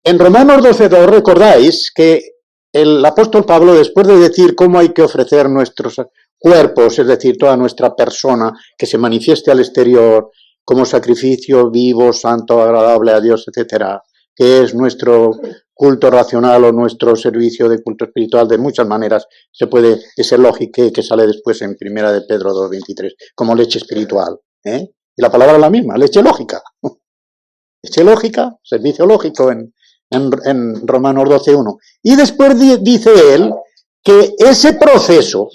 En Romanos 12:2 recordáis que el apóstol Pablo, después de decir cómo hay que ofrecer nuestros cuerpos, es decir, toda nuestra persona que se manifieste al exterior como sacrificio vivo, santo, agradable a Dios, etcétera, que es nuestro culto racional o nuestro servicio de culto espiritual, de muchas maneras se puede, ese lógico que sale después en Primera de Pedro 2:23, como leche espiritual, ¿eh? Y la palabra es la misma, leche lógica. Leche lógica, servicio lógico en Romanos 12:1. Y después dice él que ese proceso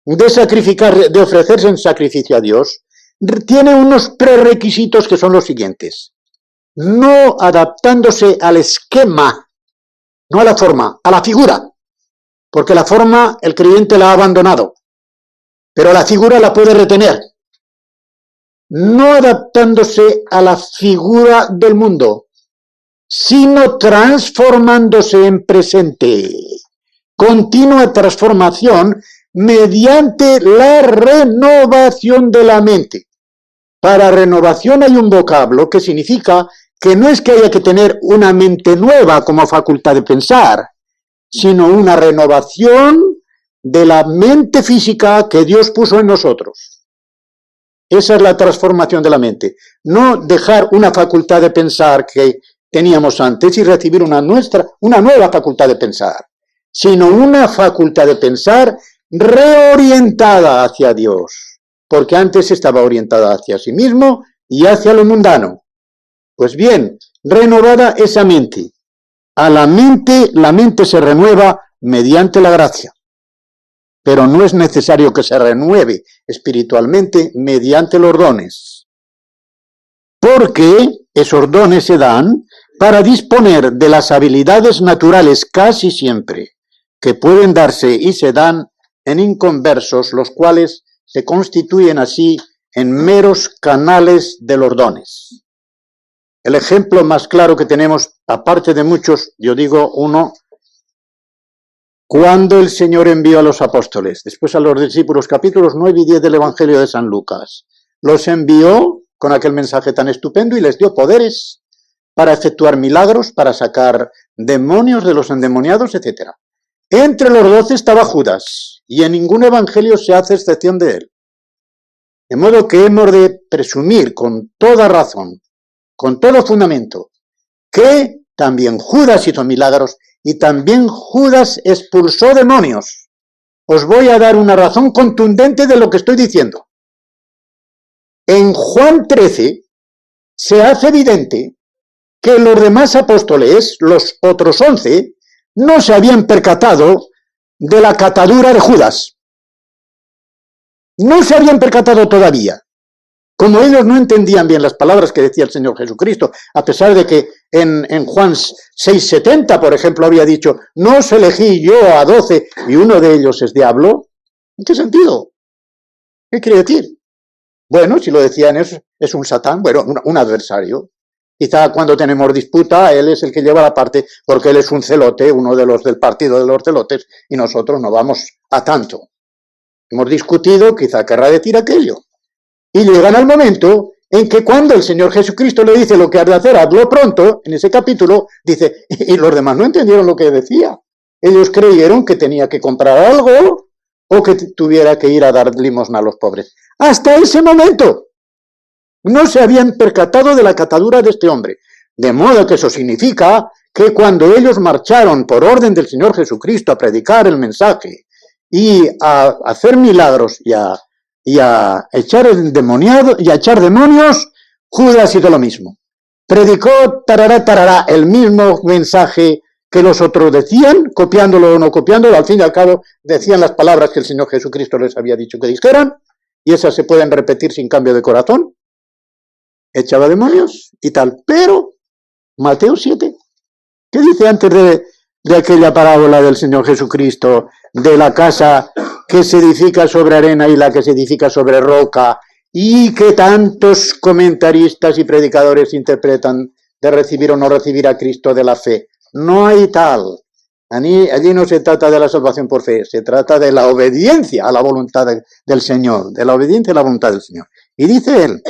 de sacrificar, de ofrecerse en sacrificio a Dios, tiene unos prerequisitos que son los siguientes: no adaptándose al esquema, no a la forma, a la figura, porque la forma el creyente la ha abandonado, pero la figura la puede retener. No adaptándose a la figura del mundo, sino transformándose en presente. Continua transformación mediante la renovación de la mente. Para renovación hay un vocablo que significa que no es que haya que tener una mente nueva como facultad de pensar, sino una renovación de la mente física que Dios puso en nosotros. Esa es la transformación de la mente. No dejar una facultad de pensar que teníamos antes y recibir una nueva facultad de pensar, sino una facultad de pensar reorientada hacia Dios, porque antes estaba orientada hacia sí mismo y hacia lo mundano. Pues bien, renovada esa mente. La mente se renueva mediante la gracia, pero no es necesario que se renueve espiritualmente mediante los dones, porque esos dones se dan para disponer de las habilidades naturales casi siempre, que pueden darse y se dan en inconversos, los cuales se constituyen así en meros canales de los dones. El ejemplo más claro que tenemos, aparte de muchos, yo digo uno, cuando el Señor envió a los apóstoles, después a los discípulos, capítulos 9 y 10 del Evangelio de San Lucas, los envió con aquel mensaje tan estupendo y les dio poderes para efectuar milagros, para sacar demonios de los endemoniados, etc. Entre los 12 estaba Judas, y en ningún evangelio se hace excepción de él. De modo que hemos de presumir con toda razón, con todo fundamento, que también Judas hizo milagros y también Judas expulsó demonios. Os voy a dar una razón contundente de lo que estoy diciendo. En Juan 13 se hace evidente que los demás apóstoles, los otros 11, no se habían percatado de la catadura de Judas. No se habían percatado todavía. Como ellos no entendían bien las palabras que decía el Señor Jesucristo, a pesar de que en Juan 6:70, por ejemplo, había dicho, no os elegí yo a 12 y uno de ellos es diablo. ¿En qué sentido? ¿Qué quiere decir? Bueno, si lo decían es un satán, bueno, un adversario. Quizá cuando tenemos disputa, él es el que lleva la parte, porque él es un celote, uno de los del partido de los celotes, y nosotros no vamos a tanto. Hemos discutido, quizá querrá decir aquello. Y llegan al momento en que cuando el Señor Jesucristo le dice lo que has de hacer, hazlo pronto, en ese capítulo, dice, y los demás no entendieron lo que decía. Ellos creyeron que tenía que comprar algo o que tuviera que ir a dar limosna a los pobres. Hasta ese momento no se habían percatado de la catadura de este hombre. De modo que eso significa que cuando ellos marcharon por orden del Señor Jesucristo a predicar el mensaje y a hacer milagros y a echar endemoniados y a echar demonios, Judas hizo lo mismo. Predicó tarará, el mismo mensaje que los otros decían, copiándolo o no copiándolo, al fin y al cabo decían las palabras que el Señor Jesucristo les había dicho que dijeran, y esas se pueden repetir sin cambio de corazón. Echaba demonios y tal. Pero Mateo 7, ¿qué dice antes de aquella parábola del Señor Jesucristo, de la casa que se edifica sobre arena y la que se edifica sobre roca, y que tantos comentaristas y predicadores interpretan de recibir o no recibir a Cristo de la fe? No hay tal. Allí no se trata de la salvación por fe, se trata de la obediencia a la voluntad del Señor, de la obediencia a la voluntad del Señor. Y dice él,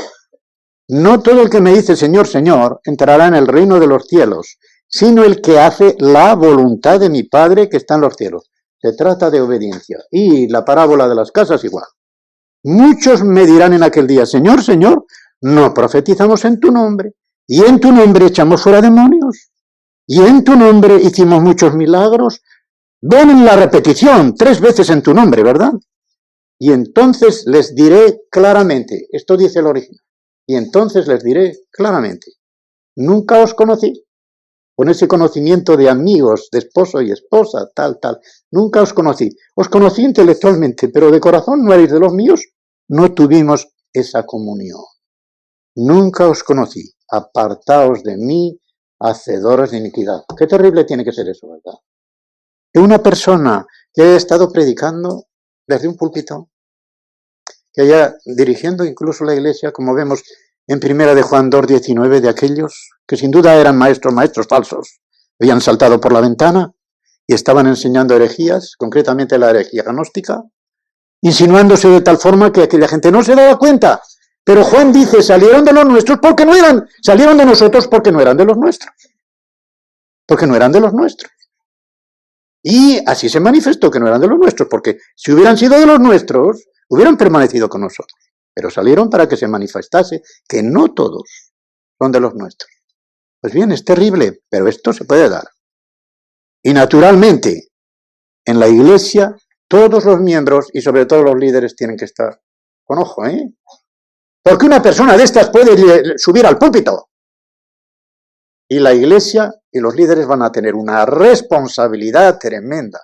No todo el que me dice Señor, Señor, entrará en el reino de los cielos, sino el que hace la voluntad de mi Padre que está en los cielos. Se trata de obediencia. Y la parábola de las casas igual. Muchos me dirán en aquel día, Señor, Señor, no profetizamos en tu nombre, y en tu nombre echamos fuera demonios, y en tu nombre hicimos muchos milagros. Ven en la repetición 3 veces en tu nombre, ¿verdad? Y entonces les diré claramente, esto dice el original, y entonces les diré claramente, nunca os conocí, con ese conocimiento de amigos, de esposo y esposa, tal, nunca os conocí intelectualmente, pero de corazón no erais de los míos, no tuvimos esa comunión. Nunca os conocí, apartaos de mí, hacedores de iniquidad. Qué terrible tiene que ser eso, ¿verdad? Que una persona que haya estado predicando desde un púlpito, que haya dirigiendo incluso la iglesia, como vemos en 1 de Juan 2:19, de aquellos que sin duda eran maestros falsos, habían saltado por la ventana y estaban enseñando herejías, concretamente la herejía gnóstica, insinuándose de tal forma que aquella gente no se daba cuenta. Pero Juan dice, salieron de los nuestros porque no eran, salieron de nosotros porque no eran de los nuestros. Porque no eran de los nuestros. Y así se manifestó que no eran de los nuestros, porque si hubieran sido de los nuestros, hubieran permanecido con nosotros. Pero salieron para que se manifestase que no todos son de los nuestros. Pues bien, es terrible, pero esto se puede dar. Y naturalmente, en la iglesia, todos los miembros y sobre todo los líderes tienen que estar con ojo, ¿eh? Porque una persona de estas puede subir al púlpito. Y la iglesia y los líderes van a tener una responsabilidad tremenda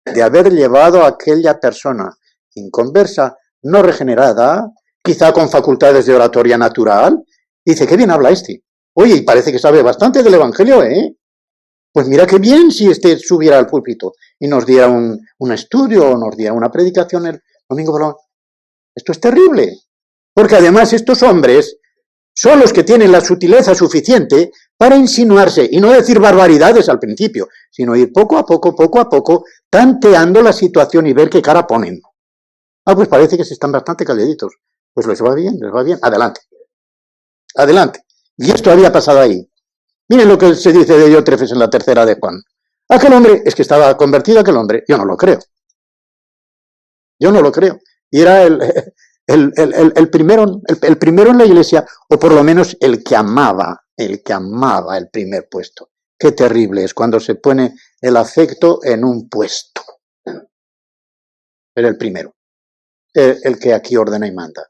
de haber llevado a aquella persona inconversa, no regenerada, quizá con facultades de oratoria natural. Dice, qué bien habla este. Oye, y parece que sabe bastante del Evangelio, ¿eh? Pues mira qué bien si este subiera al púlpito y nos diera un estudio o nos diera una predicación el domingo por la mañana. Esto es terrible. Porque además estos hombres son los que tienen la sutileza suficiente para insinuarse y no decir barbaridades al principio, sino ir poco a poco, tanteando la situación y ver qué cara ponen. Ah, pues parece que se están bastante calladitos. Pues les va bien, adelante. Adelante. Y esto había pasado ahí. Miren lo que se dice de Diótrefes en la 3 de Juan. Aquel hombre, es que estaba convertido aquel hombre, yo no lo creo. Yo no lo creo. Y era el primero en la iglesia, o por lo menos el que amaba el primer puesto. Qué terrible es cuando se pone el afecto en un puesto. Era el primero, el que aquí ordena y manda.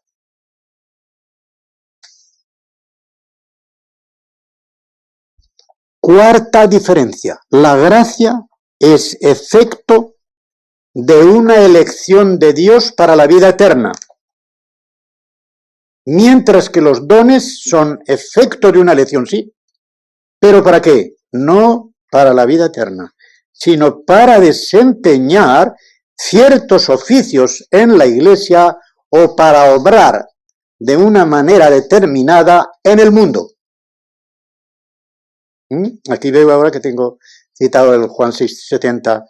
Cuarta diferencia, la gracia es efecto de una elección de Dios para la vida eterna, mientras que los dones son efecto de una elección, sí, pero ¿para qué? No para la vida eterna, sino para desempeñar ciertos oficios en la iglesia o para obrar de una manera determinada en el mundo. Aquí veo ahora que tengo citado el Juan 6:70,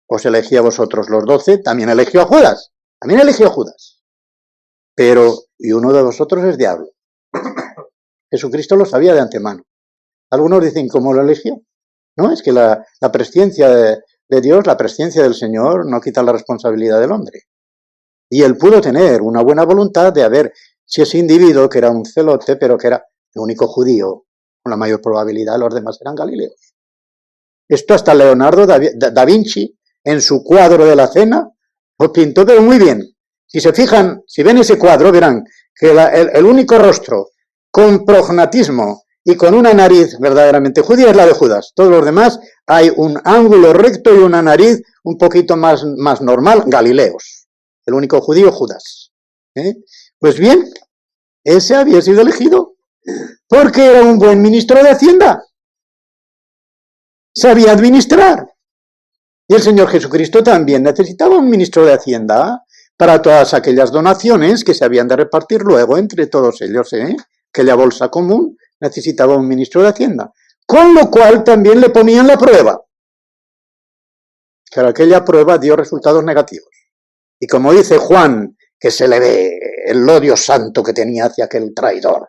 os elegí a vosotros los 12, también eligió a Judas, pero y uno de vosotros es diablo. Jesucristo lo sabía de antemano. Algunos dicen, ¿cómo lo eligió? No, es que la presciencia de Dios, la presciencia del Señor, no quita la responsabilidad del hombre. Y él pudo tener una buena voluntad de haber, si ese individuo, que era un celote, pero que era el único judío, con la mayor probabilidad los demás eran galileos. Esto hasta Leonardo da Vinci, en su cuadro de la cena, lo pintó, pero muy bien. Si se fijan, si ven ese cuadro, verán que el único rostro con prognatismo y con una nariz verdaderamente judía es la de Judas. Todos los demás hay un ángulo recto y una nariz un poquito más normal, galileos. El único judío, Judas. Pues bien, ese había sido elegido porque era un buen ministro de Hacienda. Sabía administrar. Y el Señor Jesucristo también necesitaba un ministro de Hacienda para todas aquellas donaciones que se habían de repartir luego entre todos ellos. Aquella bolsa común necesitaba un ministro de Hacienda. Con lo cual también le ponían la prueba. Pero aquella prueba dio resultados negativos. Y como dice Juan, que se le ve el odio santo que tenía hacia aquel traidor,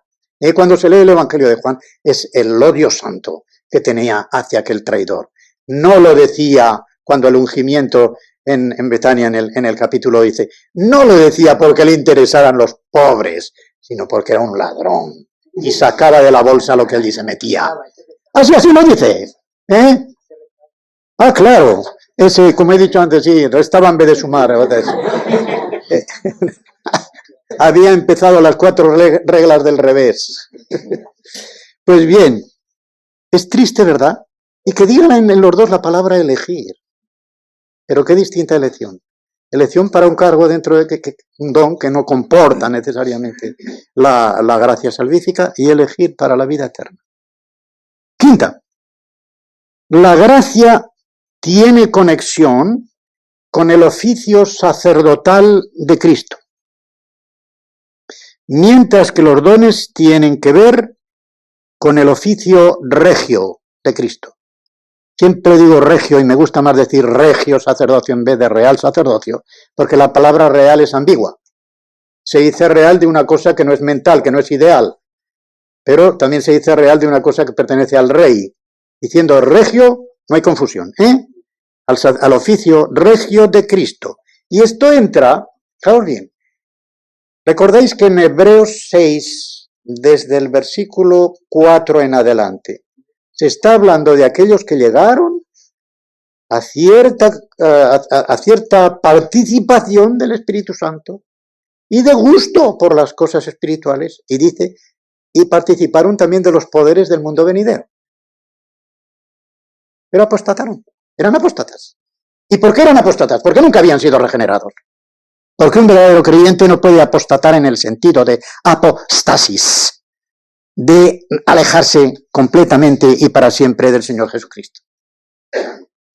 Cuando se lee el Evangelio de Juan, es el odio santo que tenía hacia aquel traidor. No lo decía cuando el ungimiento en Betania, en el capítulo, dice, no lo decía porque le interesaran los pobres, sino porque era un ladrón y sacaba de la bolsa lo que allí se metía. Así lo dice. Claro. Ese, como he dicho antes, sí, restaba en vez de sumar. Había empezado las 4 reglas del revés. Pues bien, es triste, ¿verdad? Y que digan en los dos la palabra elegir. Pero qué distinta elección. Elección para un cargo dentro de un don que no comporta necesariamente la gracia salvífica, y elegir para la vida eterna. Quinta, la gracia tiene conexión con el oficio sacerdotal de Cristo, mientras que los dones tienen que ver con el oficio regio de Cristo. Siempre digo regio y me gusta más decir regio sacerdocio en vez de real sacerdocio, porque la palabra real es ambigua. Se dice real de una cosa que no es mental, que no es ideal, pero también se dice real de una cosa que pertenece al rey. Diciendo regio, no hay confusión, al oficio regio de Cristo. Y esto entra, fijaos bien, recordáis que en Hebreos 6, desde el versículo 4 en adelante, se está hablando de aquellos que llegaron a cierta participación del Espíritu Santo y de gusto por las cosas espirituales, y dice, y participaron también de los poderes del mundo venidero. Pero apostataron, eran apóstatas. ¿Y por qué eran apóstatas? Porque nunca habían sido regenerados. Porque un verdadero creyente no puede apostatar en el sentido de apostasis, de alejarse completamente y para siempre del Señor Jesucristo.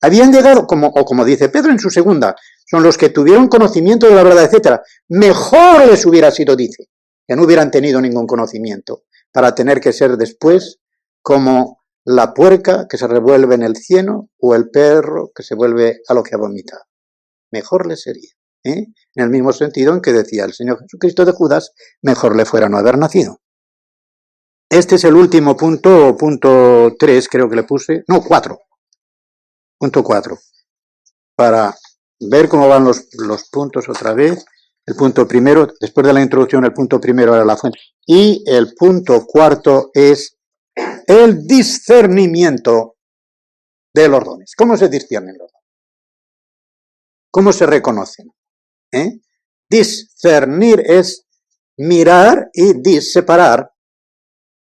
Habían llegado, como dice Pedro en su segunda, son los que tuvieron conocimiento de la verdad, etc. Mejor les hubiera sido, dice, que no hubieran tenido ningún conocimiento, para tener que ser después como la puerca que se revuelve en el cieno o el perro que se vuelve a lo que ha vomitado. Mejor les sería, en el mismo sentido en que decía el Señor Jesucristo de Judas, mejor le fuera no haber nacido. Este es el último punto 3, creo que le puse, no, 4. Punto 4. Para ver cómo van los puntos otra vez. El punto primero, después de la introducción, el punto primero era la fuente. Y el punto 4 es el discernimiento de los dones. ¿Cómo se disciernen los dones? ¿Cómo se reconocen? Discernir es mirar y separar.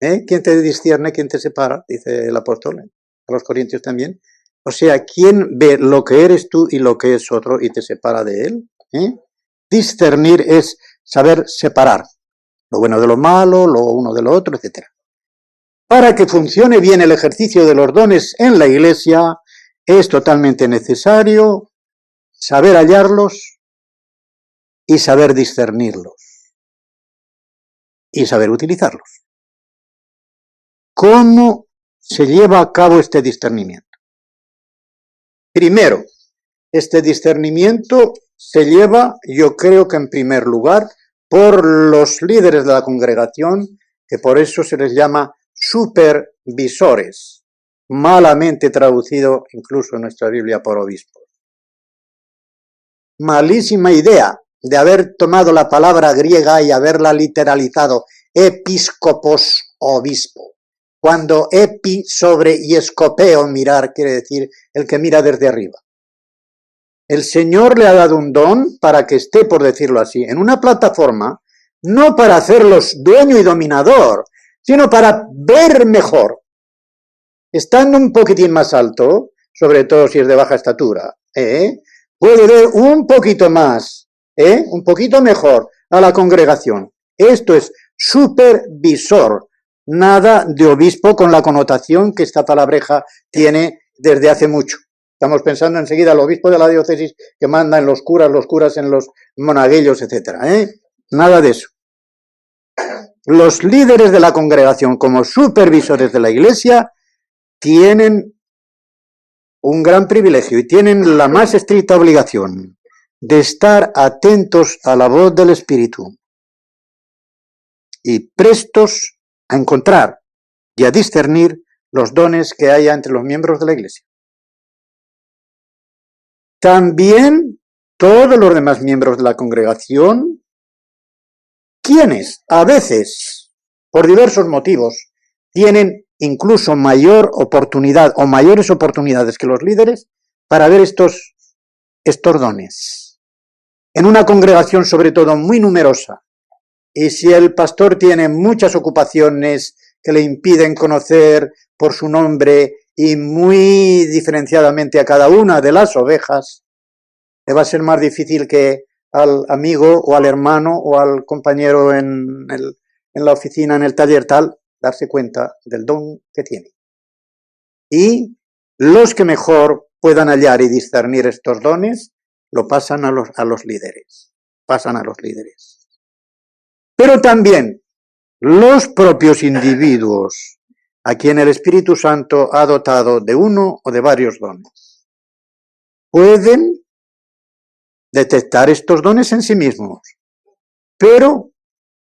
¿Quién te discierne, quién te separa? Dice el apóstol, a los corintios también. O sea, ¿quién ve lo que eres tú y lo que es otro y te separa de él? Discernir es saber separar lo bueno de lo malo, lo uno de lo otro, etc. Para que funcione bien el ejercicio de los dones en la Iglesia, es totalmente necesario saber hallarlos y saber discernirlos y saber utilizarlos. ¿Cómo se lleva a cabo este discernimiento? Primero, este discernimiento se lleva, yo creo que en primer lugar, por los líderes de la congregación, que por eso se les llama supervisores, malamente traducido incluso en nuestra Biblia por obispos. Malísima idea de haber tomado la palabra griega y haberla literalizado, episcopos, obispo. Cuando epi sobre y escopeo, mirar, quiere decir el que mira desde arriba. El Señor le ha dado un don para que esté, por decirlo así, en una plataforma, no para hacerlos dueño y dominador, sino para ver mejor. Estando un poquitín más alto, sobre todo si es de baja estatura, puede ver un poquito más, un poquito mejor a la congregación. Esto es supervisor, nada de obispo con la connotación que esta palabreja tiene desde hace mucho. Estamos pensando enseguida al obispo de la diócesis que manda en los curas en los monaguillos, etc. Nada de eso. Los líderes de la congregación como supervisores de la Iglesia tienen un gran privilegio y tienen la más estricta obligación de estar atentos a la voz del Espíritu y prestos a encontrar y a discernir los dones que haya entre los miembros de la Iglesia. También todos los demás miembros de la congregación, quienes a veces, por diversos motivos, tienen incluso mayor oportunidad o mayores oportunidades que los líderes para ver estos dones. En una congregación sobre todo muy numerosa, y si el pastor tiene muchas ocupaciones que le impiden conocer por su nombre y muy diferenciadamente a cada una de las ovejas, le va a ser más difícil que al amigo o al hermano o al compañero en la oficina, en el taller tal, darse cuenta del don que tiene. Y los que mejor puedan hallar y discernir estos dones, lo pasan a los líderes. Pasan a los líderes. Pero también los propios individuos a quien el Espíritu Santo ha dotado de uno o de varios dones, pueden detectar estos dones en sí mismos, pero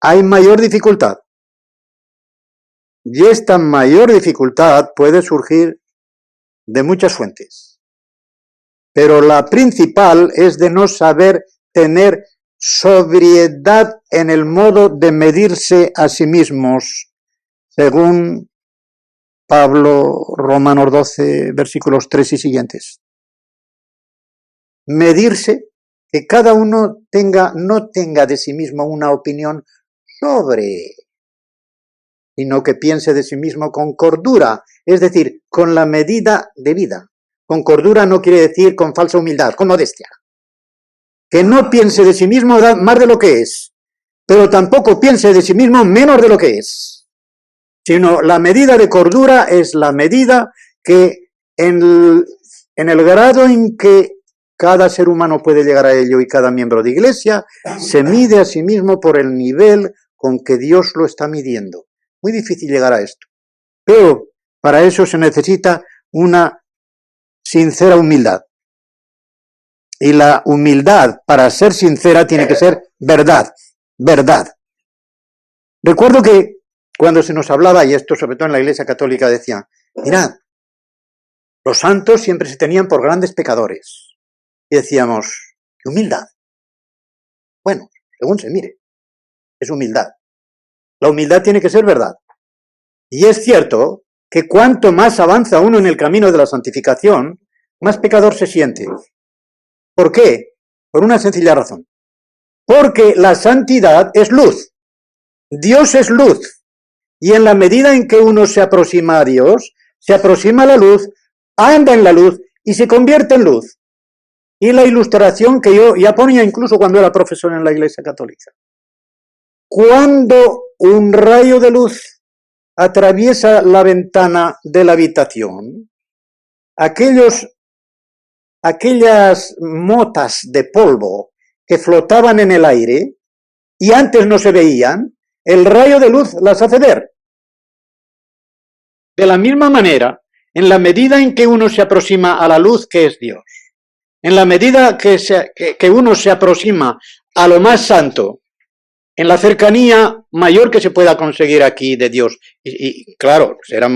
hay mayor dificultad. Y esta mayor dificultad puede surgir de muchas fuentes. Pero la principal es de no saber tener sobriedad en el modo de medirse a sí mismos, según Pablo, Romanos 12, versículos 3 y siguientes. Medirse, que cada uno no tenga de sí mismo una opinión sobre, sino que piense de sí mismo con cordura, es decir, con la medida debida. Con cordura no quiere decir con falsa humildad, con modestia. Que no piense de sí mismo más de lo que es, pero tampoco piense de sí mismo menos de lo que es. Sino la medida de cordura es la medida que en el grado en que cada ser humano puede llegar a ello y cada miembro de iglesia se mide a sí mismo por el nivel con que Dios lo está midiendo. Muy difícil llegar a esto. Pero para eso se necesita una sincera humildad. Y la humildad, para ser sincera, tiene que ser verdad. Verdad. Recuerdo que cuando se nos hablaba, y esto sobre todo en la Iglesia Católica, decía, mirad, los santos siempre se tenían por grandes pecadores. Y decíamos, ¿qué humildad? Bueno, según se mire, es humildad. La humildad tiene que ser verdad. Y es cierto que cuanto más avanza uno en el camino de la santificación, más pecador se siente. ¿Por qué? Por una sencilla razón. Porque la santidad es luz. Dios es luz. Y en la medida en que uno se aproxima a Dios, se aproxima a la luz, anda en la luz y se convierte en luz. Y la ilustración que yo ya ponía incluso cuando era profesor en la Iglesia Católica. Cuando un rayo de luz atraviesa la ventana de la habitación, aquellas motas de polvo que flotaban en el aire y antes no se veían, el rayo de luz las hace ver. De la misma manera, en la medida en que uno se aproxima a la luz que es Dios, en la medida que uno se aproxima a lo más santo, en la cercanía mayor que se pueda conseguir aquí de Dios, y claro, será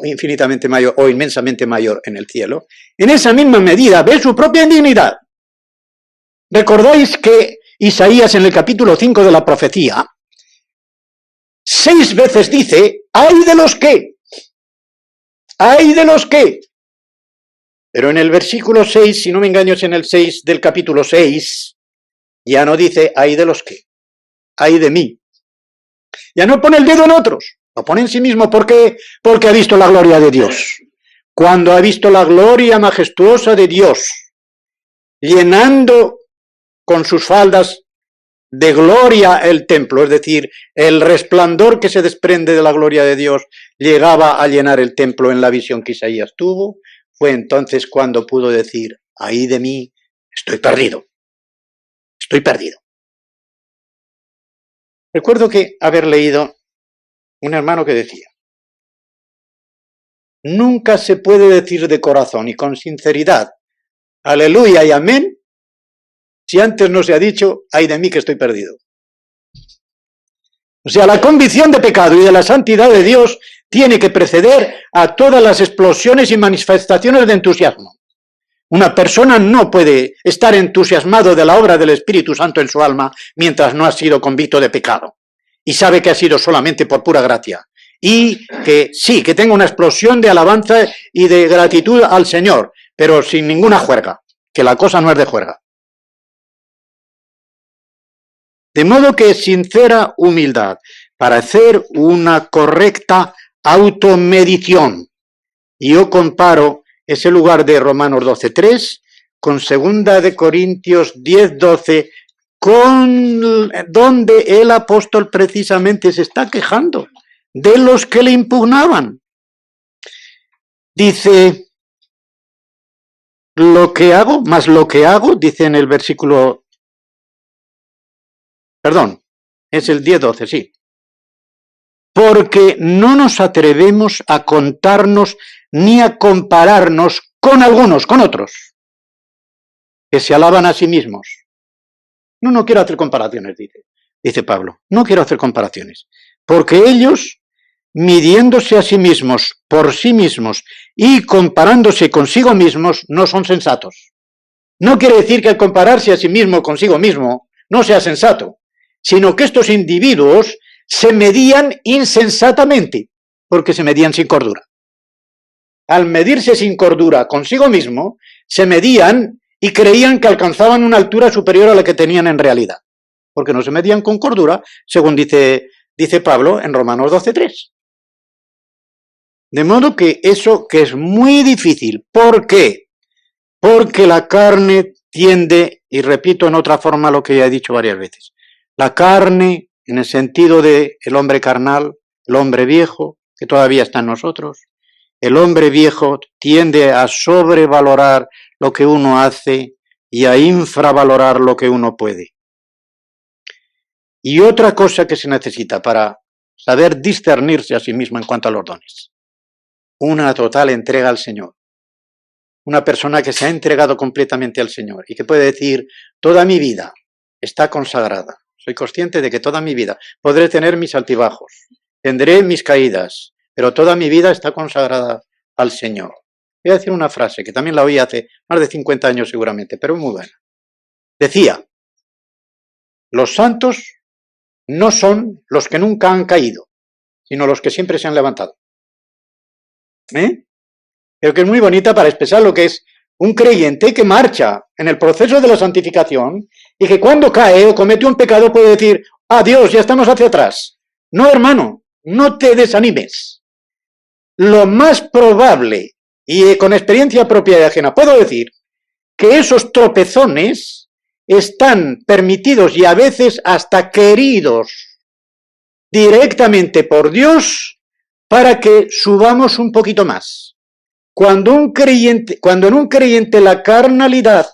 infinitamente mayor o inmensamente mayor en el cielo, en esa misma medida ve su propia indignidad. ¿Recordáis que Isaías en el capítulo 5 de la profecía 6 veces dice, ¡ay de los que! ¡Ay de los que! Pero en el versículo 6, si no me engaño es en el 6 del capítulo 6, ya no dice, ¡ay de los que! ¡Ay de mí! Ya no pone el dedo en otros, lo pone en sí mismo. ¿Por qué? Porque ha visto la gloria de Dios. Cuando ha visto la gloria majestuosa de Dios, llenando con sus faldas de gloria el templo, es decir, el resplandor que se desprende de la gloria de Dios llegaba a llenar el templo en la visión que Isaías tuvo, fue entonces cuando pudo decir, ¡ay de mí! Estoy perdido. Estoy perdido. Recuerdo que haber leído un hermano que decía, nunca se puede decir de corazón y con sinceridad, aleluya y amén, si antes no se ha dicho, ¡ay de mí que estoy perdido! O sea, la convicción de pecado y de la santidad de Dios tiene que preceder a todas las explosiones y manifestaciones de entusiasmo. Una persona no puede estar entusiasmado de la obra del Espíritu Santo en su alma mientras no ha sido convicto de pecado y sabe que ha sido solamente por pura gracia. Y que sí, que tenga una explosión de alabanza y de gratitud al Señor, pero sin ninguna juerga, que la cosa no es de juerga. De modo que sincera humildad para hacer una correcta automedición. Y yo comparo ese lugar de Romanos 12:3 con 2 de Corintios 10:12, donde el apóstol precisamente se está quejando de los que le impugnaban. Dice, lo que hago, más lo que hago, dice en el versículo, perdón, es el 10:12, sí. Porque no nos atrevemos a contarnos ni a compararnos con algunos, con otros, que se alaban a sí mismos. No quiero hacer comparaciones, dice Pablo, no quiero hacer comparaciones, porque ellos, midiéndose a sí mismos por sí mismos y comparándose consigo mismos, no son sensatos. No quiere decir que al compararse a sí mismo consigo mismo no sea sensato, sino que estos individuos se medían insensatamente, porque se medían sin cordura. Al medirse sin cordura consigo mismo, se medían y creían que alcanzaban una altura superior a la que tenían en realidad, porque no se medían con cordura, según dice Pablo en Romanos 12:3. De modo que eso que es muy difícil. ¿Por qué? Porque la carne tiende, y repito en otra forma lo que ya he dicho varias veces, la carne, en el sentido de el hombre carnal, el hombre viejo, que todavía está en nosotros, el hombre viejo tiende a sobrevalorar lo que uno hace y a infravalorar lo que uno puede. Y otra cosa que se necesita para saber discernirse a sí mismo en cuanto a los dones, una total entrega al Señor. Una persona que se ha entregado completamente al Señor y que puede decir, toda mi vida está consagrada. Soy consciente de que toda mi vida podré tener mis altibajos, tendré mis caídas, pero toda mi vida está consagrada al Señor. Voy a decir una frase que también la oí hace más de 50 años seguramente, pero muy buena. Decía, los santos no son los que nunca han caído, sino los que siempre se han levantado. Creo que es muy bonita para expresar lo que es un creyente que marcha en el proceso de la santificación y que cuando cae o comete un pecado puede decir, Dios, ya estamos hacia atrás. No, hermano, no te desanimes. Lo más probable, y con experiencia propia y ajena, puedo decir que esos tropezones están permitidos y a veces hasta queridos directamente por Dios para que subamos un poquito más. Cuando en un creyente la carnalidad,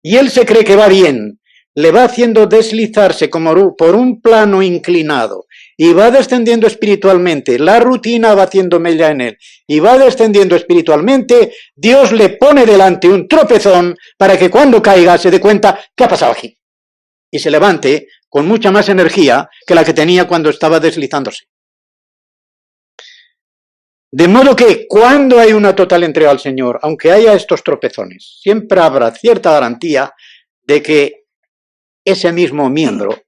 y él se cree que va bien, le va haciendo deslizarse como por un plano inclinado, y va descendiendo espiritualmente, la rutina va haciendo mella en él, y va descendiendo espiritualmente, Dios le pone delante un tropezón para que cuando caiga se dé cuenta qué ha pasado aquí, y se levante con mucha más energía que la que tenía cuando estaba deslizándose. De modo que cuando hay una total entrega al Señor, aunque haya estos tropezones, siempre habrá cierta garantía de que ese mismo miembro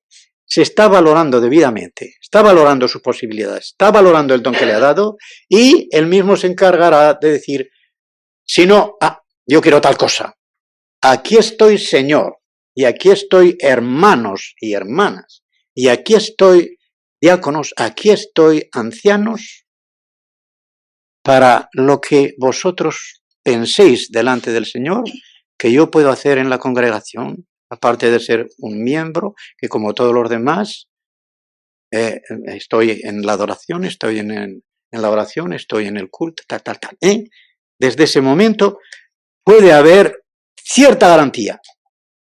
se está valorando debidamente, está valorando sus posibilidades, está valorando el don que le ha dado y él mismo se encargará de decir, si no, yo quiero tal cosa. Aquí estoy, Señor, y aquí estoy, hermanos y hermanas, y aquí estoy, diáconos, aquí estoy, ancianos, para lo que vosotros penséis delante del Señor, que yo puedo hacer en la congregación, aparte de ser un miembro, que como todos los demás, estoy en la adoración, estoy en la oración, estoy en el culto, tal. Desde ese momento puede haber cierta garantía.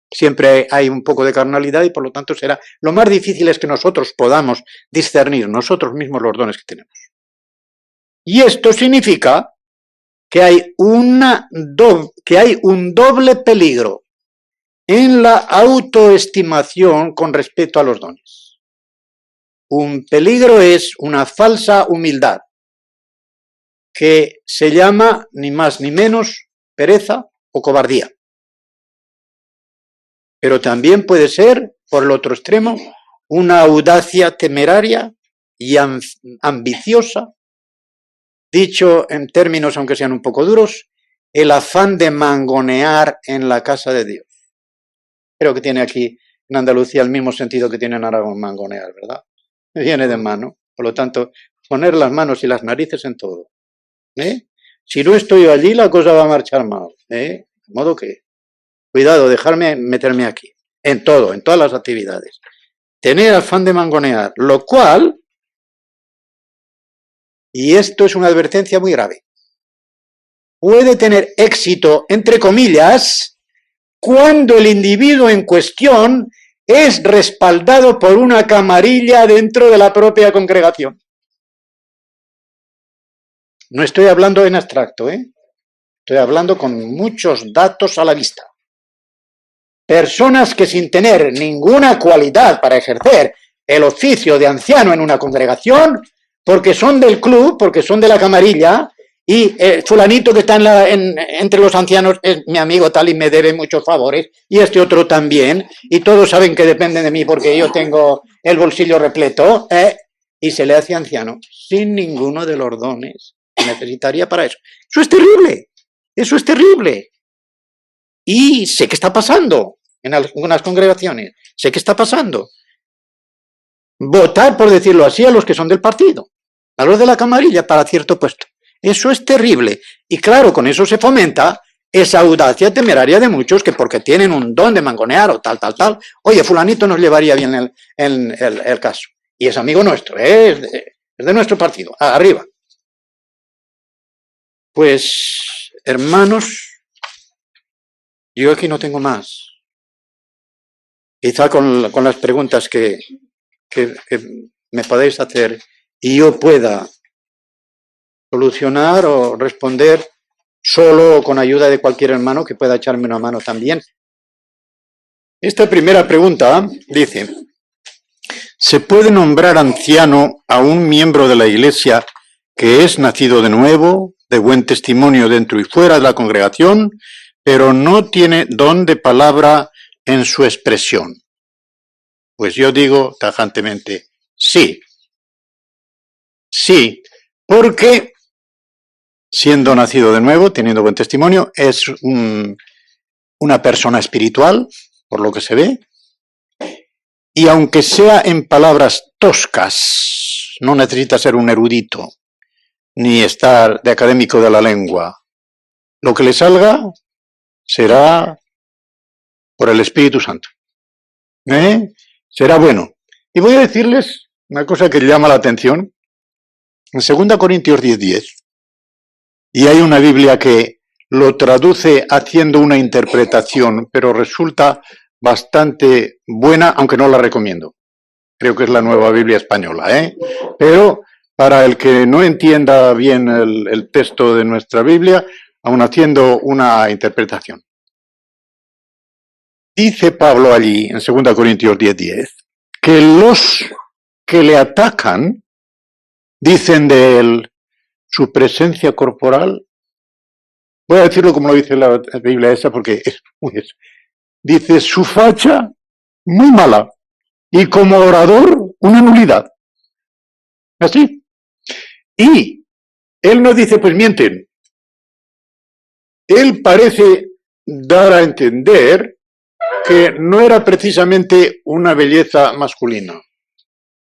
Siempre hay un poco de carnalidad y por lo tanto será lo más difícil es que nosotros podamos discernir nosotros mismos los dones que tenemos. Y esto significa que hay un doble peligro en la autoestimación con respecto a los dones. Un peligro es una falsa humildad, que se llama ni más ni menos pereza o cobardía. Pero también puede ser, por el otro extremo, una audacia temeraria y ambiciosa, dicho en términos, aunque sean un poco duros, el afán de mangonear en la casa de Dios. Creo que tiene aquí en Andalucía el mismo sentido que tiene en Aragón mangonear, ¿verdad? Viene de mano, por lo tanto, poner las manos y las narices en todo. Si no estoy allí, la cosa va a marchar mal. De modo que, cuidado, dejarme meterme aquí, en todo, en todas las actividades. Tener afán de mangonear, lo cual, y esto es una advertencia muy grave, puede tener éxito, entre comillas, cuando el individuo en cuestión es respaldado por una camarilla dentro de la propia congregación. No estoy hablando en abstracto, estoy hablando con muchos datos a la vista. Personas que sin tener ninguna cualidad para ejercer el oficio de anciano en una congregación, porque son del club, porque son de la camarilla, y fulanito que está entre los ancianos es mi amigo tal y me debe muchos favores, y este otro también, y todos saben que dependen de mí porque yo tengo el bolsillo repleto, y se le hace anciano sin ninguno de los dones que necesitaría para eso. Eso es terrible, eso es terrible. Y sé que está pasando en algunas congregaciones, sé que está pasando. Votar, por decirlo así, a los que son del partido, a los de la camarilla para cierto puesto. Eso es terrible. Y claro, con eso se fomenta esa audacia temeraria de muchos que porque tienen un don de mangonear o tal, oye, fulanito nos llevaría bien el caso. Y es amigo nuestro, es de nuestro partido, arriba. Pues, hermanos, yo aquí no tengo más. Quizá con las preguntas que me podéis hacer y yo pueda solucionar o responder solo con ayuda de cualquier hermano que pueda echarme una mano también. Esta primera pregunta dice: ¿se puede nombrar anciano a un miembro de la Iglesia que es nacido de nuevo, de buen testimonio dentro y fuera de la congregación, pero no tiene don de palabra en su expresión? Pues yo digo tajantemente, sí. Sí, porque siendo nacido de nuevo, teniendo buen testimonio, es una persona espiritual, por lo que se ve, y aunque sea en palabras toscas, no necesita ser un erudito, ni estar de académico de la lengua. Lo que le salga será por el Espíritu Santo. Será bueno. Y voy a decirles una cosa que llama la atención. En 2 Corintios 10:10, y hay una Biblia que lo traduce haciendo una interpretación, pero resulta bastante buena, aunque no la recomiendo. Creo que es la Nueva Biblia Española, Pero para el que no entienda bien el texto de nuestra Biblia, aun haciendo una interpretación. Dice Pablo allí, en 2 Corintios 10:10, que los que le atacan dicen de él su presencia corporal. Voy a decirlo como lo dice la Biblia esa porque es muy eso. Dice su facha muy mala y como orador una nulidad. Así. Y él no dice pues mienten. Él parece dar a entender que no era precisamente una belleza masculina,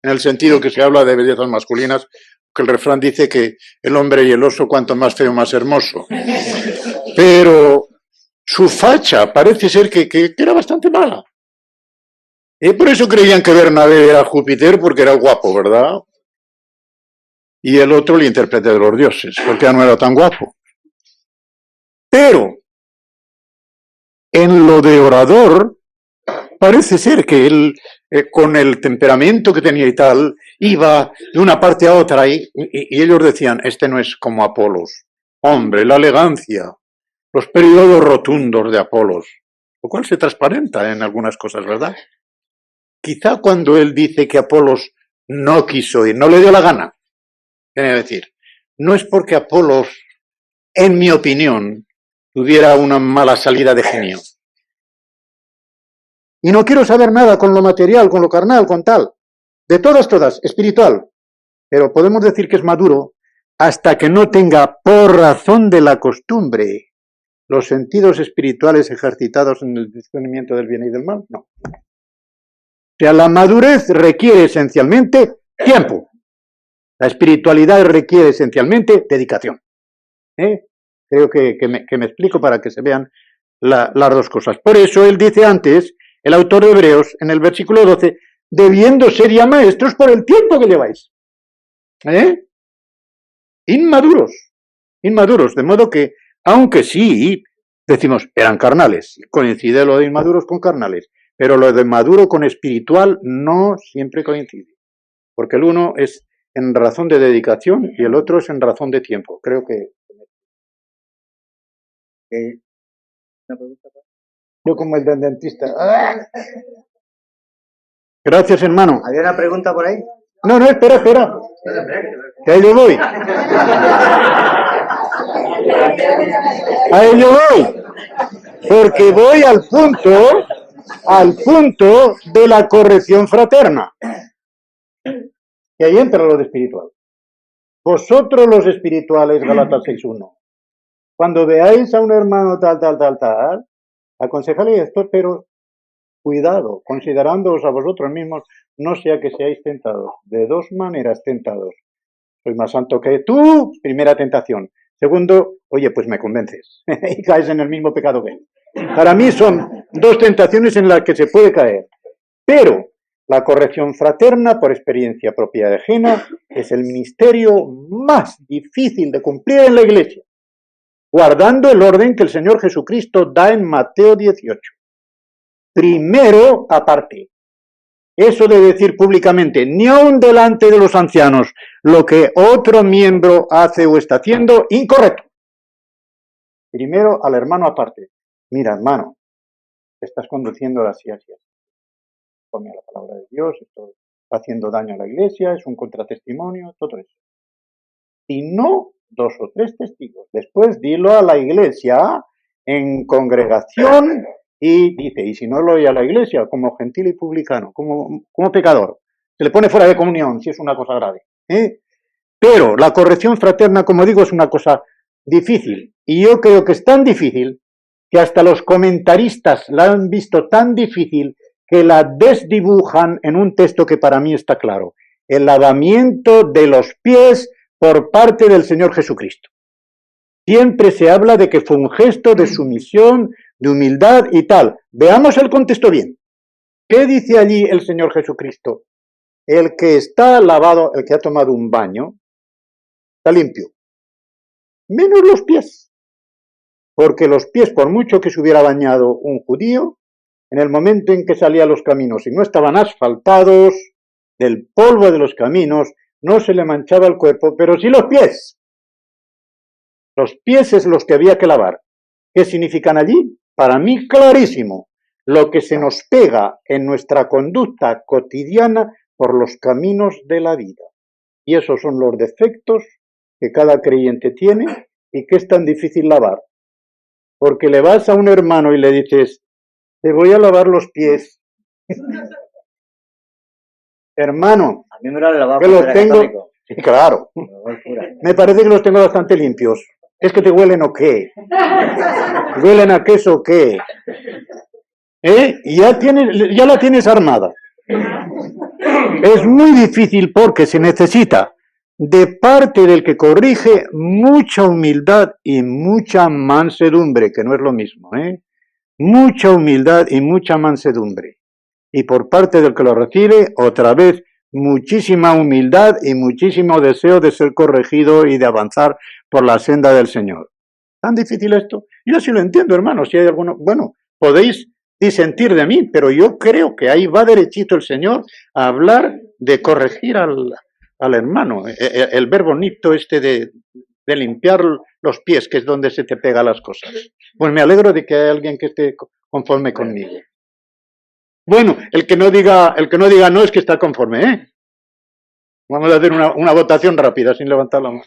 en el sentido que se habla de bellezas masculinas, que el refrán dice que el hombre y el oso cuanto más feo más hermoso. Pero su facha parece ser que era bastante mala. Y por eso creían que Bernabé era Júpiter porque era guapo, ¿verdad? Y el otro el intérprete de los dioses, porque ya no era tan guapo. Pero en lo de orador, parece ser que él, con el temperamento que tenía y tal, iba de una parte a otra y ellos decían, este no es como Apolos. Hombre, la elegancia, los periodos rotundos de Apolos, lo cual se transparenta en algunas cosas, ¿verdad? Quizá cuando él dice que Apolos no quiso ir, no le dio la gana. Quiere decir, no es porque Apolos, en mi opinión, tuviera una mala salida de genio. Y no quiero saber nada con lo material, con lo carnal, con tal. De todas, espiritual. Pero podemos decir que es maduro hasta que no tenga, por razón de la costumbre, los sentidos espirituales ejercitados en el discernimiento del bien y del mal. No. O sea, la madurez requiere esencialmente tiempo. La espiritualidad requiere esencialmente dedicación. Creo que me explico para que se vean las dos cosas. Por eso él dice antes, el autor de Hebreos, en el versículo 12, debiendo ser ya maestros por el tiempo que lleváis. Inmaduros, de modo que, aunque sí, decimos, eran carnales, coincide lo de inmaduros con carnales, pero lo de maduro con espiritual no siempre coincide, porque el uno es en razón de dedicación y el otro es en razón de tiempo. Creo que... ¿Una pregunta? Yo como el del dentista. ¡Ah! Gracias, hermano. ¿Había una pregunta por ahí? No, espera. Que ahí yo voy. Ahí yo voy. Porque voy al punto de la corrección fraterna. Y ahí entra lo de espiritual. Vosotros los espirituales, Gálatas 6:1. Cuando veáis a un hermano tal, aconsejale esto, pero cuidado, considerándoos a vosotros mismos, no sea que seáis tentados. De dos maneras tentados. Soy más santo que tú, primera tentación. Segundo, oye, pues me convences. Y caes en el mismo pecado que él. Para mí son dos tentaciones en las que se puede caer. Pero la corrección fraterna, por experiencia propia y ajena, es el ministerio más difícil de cumplir en la Iglesia, guardando el orden que el Señor Jesucristo da en Mateo 18. Primero aparte. Eso de decir públicamente, ni aun delante de los ancianos, lo que otro miembro hace o está haciendo, incorrecto. Primero al hermano aparte. Mira, hermano, te estás conduciendo así. Come a la palabra de Dios, esto está haciendo daño a la Iglesia, es un contratestimonio, todo eso. Y no 2 o 3 testigos. Después dilo a la Iglesia en congregación y dice, y si no lo oye a la Iglesia, como gentil y publicano, como pecador, se le pone fuera de comunión si es una cosa grave. Pero la corrección fraterna, como digo, es una cosa difícil. Y yo creo que es tan difícil que hasta los comentaristas la han visto tan difícil que la desdibujan en un texto que para mí está claro. El lavamiento de los pies por parte del Señor Jesucristo. Siempre se habla de que fue un gesto de sumisión, de humildad y tal. Veamos el contexto bien. ¿Qué dice allí el Señor Jesucristo? El que está lavado, el que ha tomado un baño, está limpio. Menos los pies. Porque los pies, por mucho que se hubiera bañado un judío, en el momento en que salía a los caminos y no estaban asfaltados, del polvo de los caminos, no se le manchaba el cuerpo, pero sí los pies. Los pies es los que había que lavar. ¿Qué significan allí? Para mí clarísimo. Lo que se nos pega en nuestra conducta cotidiana por los caminos de la vida. Y esos son los defectos que cada creyente tiene y que es tan difícil lavar. Porque le vas a un hermano y le dices, te voy a lavar los pies. Hermano, a mí me lo han lavado que los tengo. Sí, claro. Me parece que los tengo bastante limpios. ¿Es que te huelen o qué? ¿Huelen a queso o qué? Y ya la tienes armada. Es muy difícil porque se necesita de parte del que corrige mucha humildad y mucha mansedumbre, que no es lo mismo, mucha humildad y mucha mansedumbre. Y por parte del que lo recibe, otra vez, muchísima humildad y muchísimo deseo de ser corregido y de avanzar por la senda del Señor. ¿Tan difícil esto? Yo sí lo entiendo, hermano. Si hay alguno, bueno, podéis disentir de mí, pero yo creo que ahí va derechito el Señor a hablar de corregir al hermano. El verbo nipto de limpiar los pies, que es donde se te pega las cosas. Pues me alegro de que haya alguien que esté conforme conmigo. Bueno, el que no diga no es que está conforme, Vamos a hacer una votación rápida sin levantar la mano.